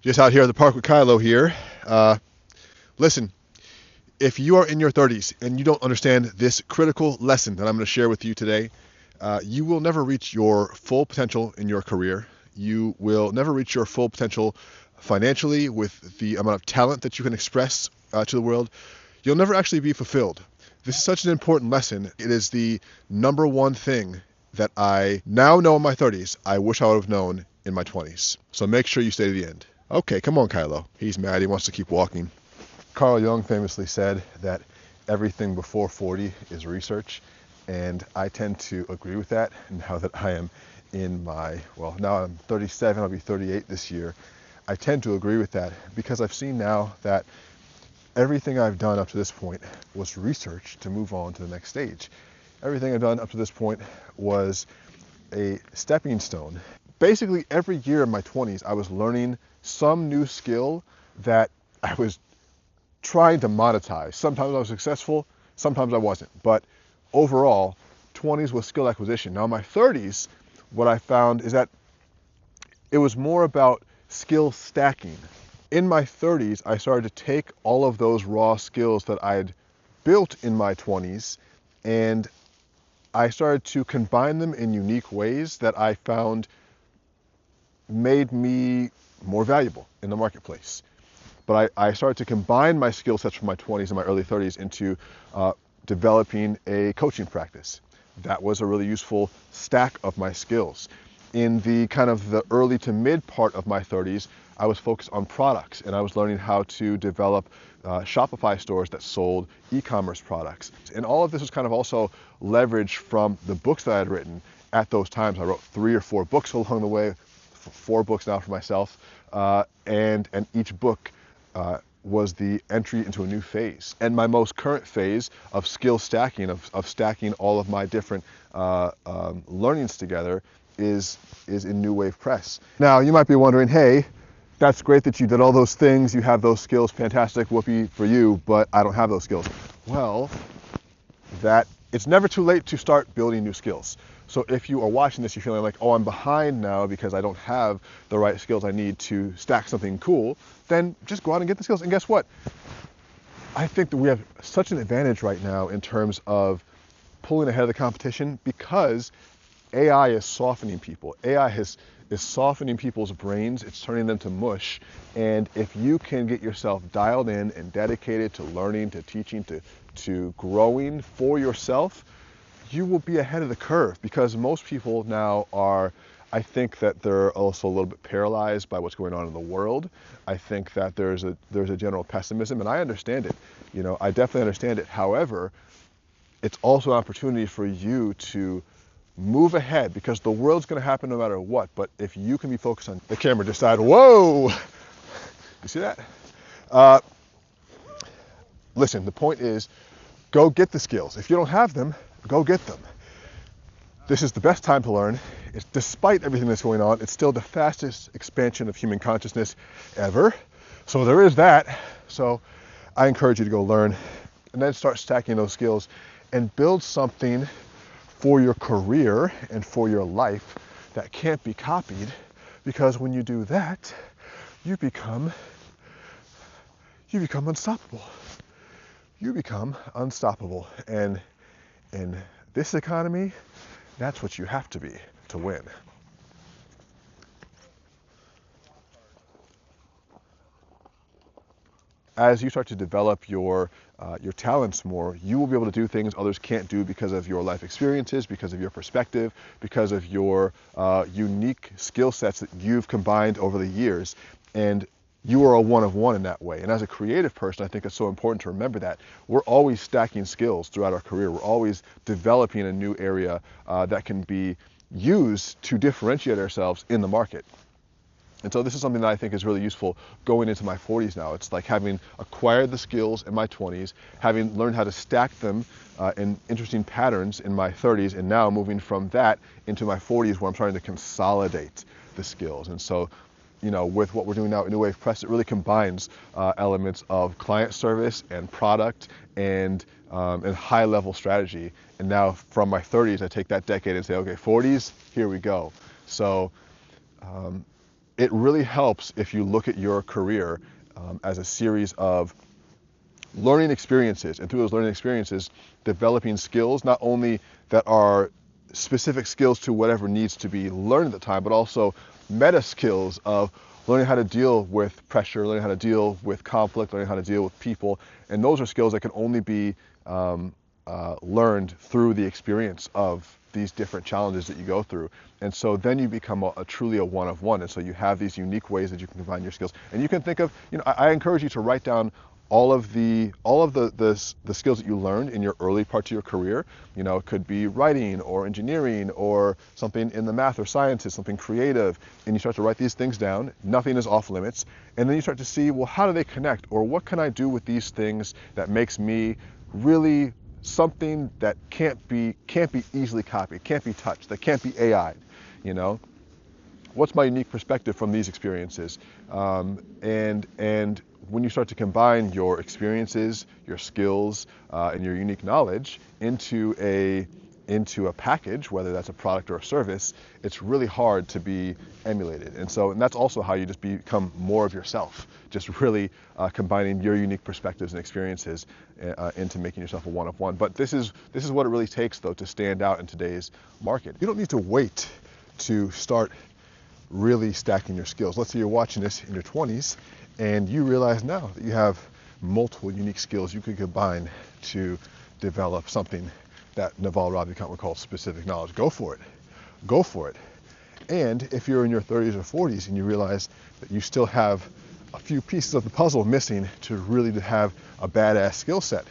Just out here at the park with Kylo here. Listen, if you are in your 30s and you don't understand this critical lesson that I'm going to share with you today, you will never reach your full potential in your career. You will never reach your full potential financially with the amount of talent that you can express to the world. You'll never actually be fulfilled. This is such an important lesson. It is the number one thing that I now know in my 30s I wish I would have known in my 20s. So make sure you stay to the end. Okay, come on, Kylo. He's mad. He wants to keep walking. Carl Jung famously said that everything before 40 is research, and I tend to agree with that. Now that I am in my, now I'm 37, I'll be 38 this year. I tend to agree with that because I've seen now that everything I've done up to this point was research to move on to the next stage. Everything I've done up to this point was a stepping stone. Basically, every year in my 20s, I was learning some new skill that I was trying to monetize. Sometimes I was successful, sometimes I wasn't. But overall, 20s was skill acquisition. Now in my 30s, what I found is that it was more about skill stacking. In my 30s, I started to take all of those raw skills that I had built in my 20s, and I started to combine them in unique ways that I found made me more valuable in the marketplace. But I started to combine my skill sets from my 20s and my early 30s into developing a coaching practice. That was a really useful stack of my skills. In the kind of the early to mid part of my 30s, I was focused on products, and I was learning how to develop Shopify stores that sold e-commerce products. And all of this was kind of also leveraged from the books that I had written at those times. I wrote 3 or 4 books along the way, 4 books now for myself, and each book was the entry into a new phase. And my most current phase of skill stacking, of stacking all of my different learnings together is in New Wave Press. Now, you might be wondering, hey, that's great that you did all those things, you have those skills, fantastic, whoopee for you, but I don't have those skills. Well, it's never too late to start building new skills. So if you are watching this, you're feeling like, oh, I'm behind now because I don't have the right skills I need to stack something cool, then just go out and get the skills. And guess what? I think that we have such an advantage right now in terms of pulling ahead of the competition because AI is softening people. AI is softening people's brains. It's turning them to mush. And if you can get yourself dialed in and dedicated to learning, to teaching, to growing for yourself, you will be ahead of the curve because most people now are, I think that they're also a little bit paralyzed by what's going on in the world. I think that there's a general pessimism, and I understand it. I definitely understand it. However, it's also an opportunity for you to move ahead because the world's going to happen no matter what. But if you can be focused on the camera, decide, whoa, you see that? Listen, the point is, go get the skills. If you don't have them, go get them. This is the best time to learn. Despite everything that's going on, it's still the fastest expansion of human consciousness ever. So there is that. So I encourage you to go learn and then start stacking those skills and build something for your career and for your life that can't be copied, because when you do that, you become unstoppable. You become unstoppable. And in this economy, that's what you have to be to win. As you start to develop your talents more, you will be able to do things others can't do because of your life experiences, because of your perspective, because of your unique skill sets that you've combined over the years. And you are a one of one in that way. And as a creative person, I think it's so important to remember that. We're always stacking skills throughout our career. We're always developing a new area that can be used to differentiate ourselves in the market. And so this is something that I think is really useful going into my 40s now. It's like having acquired the skills in my 20s, having learned how to stack them in interesting patterns in my 30s, and now moving from that into my 40s where I'm trying to consolidate the skills. And so, with what we're doing now at New Wave Press, it really combines elements of client service and product and high-level strategy. And now from my 30s, I take that decade and say, okay, 40s, here we go. So it really helps if you look at your career as a series of learning experiences, and through those learning experiences, developing skills, not only that are specific skills to whatever needs to be learned at the time, but also meta skills of learning how to deal with pressure, learning how to deal with conflict, learning how to deal with people. And those are skills that can only be learned through the experience of these different challenges that you go through. And so then you become truly a one of one. And so you have these unique ways that you can combine your skills. And you can think of, I encourage you to write down all of the skills that you learned in your early parts of your career. It could be writing or engineering or something in the math or sciences, something creative, and you start to write these things down. Nothing is off limits. And then you start to see, well, how do they connect? Or what can I do with these things that makes me really something that can't be easily copied, can't be touched, that can't be AI'd, What's my unique perspective from these experiences? And when you start to combine your experiences, your skills, and your unique knowledge into a package, whether that's a product or a service, it's really hard to be emulated. And that's also how you just become more of yourself, just really combining your unique perspectives and experiences into making yourself a one-of-one. But this is what it really takes, though, to stand out in today's market. You don't need to wait to start really stacking your skills. Let's say you're watching this in your 20s and you realize now that you have multiple unique skills you could combine to develop something that Naval Ravikant would call specific knowledge. Go for it. Go for it. And if you're in your 30s or 40s and you realize that you still have a few pieces of the puzzle missing to really have a badass skill set,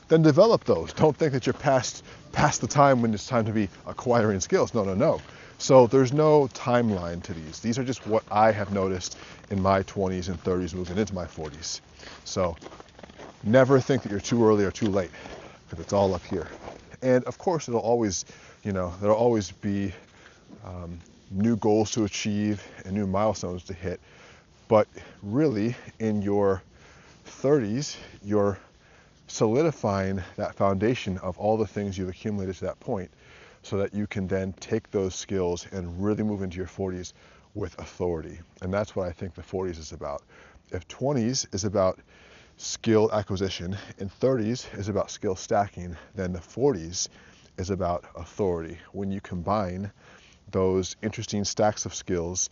then develop those. Don't think that you're past the time when it's time to be acquiring skills. No. So there's no timeline to these. These are just what I have noticed in my 20s and 30s moving into my 40s. So never think that you're too early or too late, because it's all up here. And of course, there'll always be new goals to achieve and new milestones to hit. But really, in your 30s, you're solidifying that foundation of all the things you've accumulated to that point, so that you can then take those skills and really move into your 40s with authority. And that's what I think the 40s is about. If 20s is about skill acquisition and 30s is about skill stacking, then the 40s is about authority. When you combine those interesting stacks of skills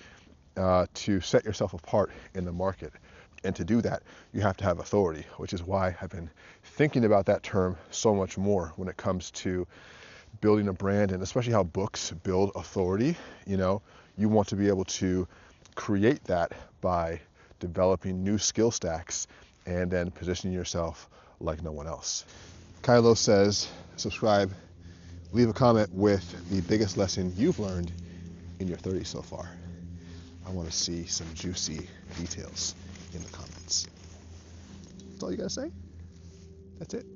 to set yourself apart in the market. And to do that, you have to have authority, which is why I've been thinking about that term so much more when it comes to building a brand, and especially how books build authority. You want to be able to create that by developing new skill stacks and then positioning yourself like no one else. Kylo says, subscribe, leave a comment with the biggest lesson you've learned in your 30s so far. I want to see some juicy details in the comments. That's all you gotta say? That's it.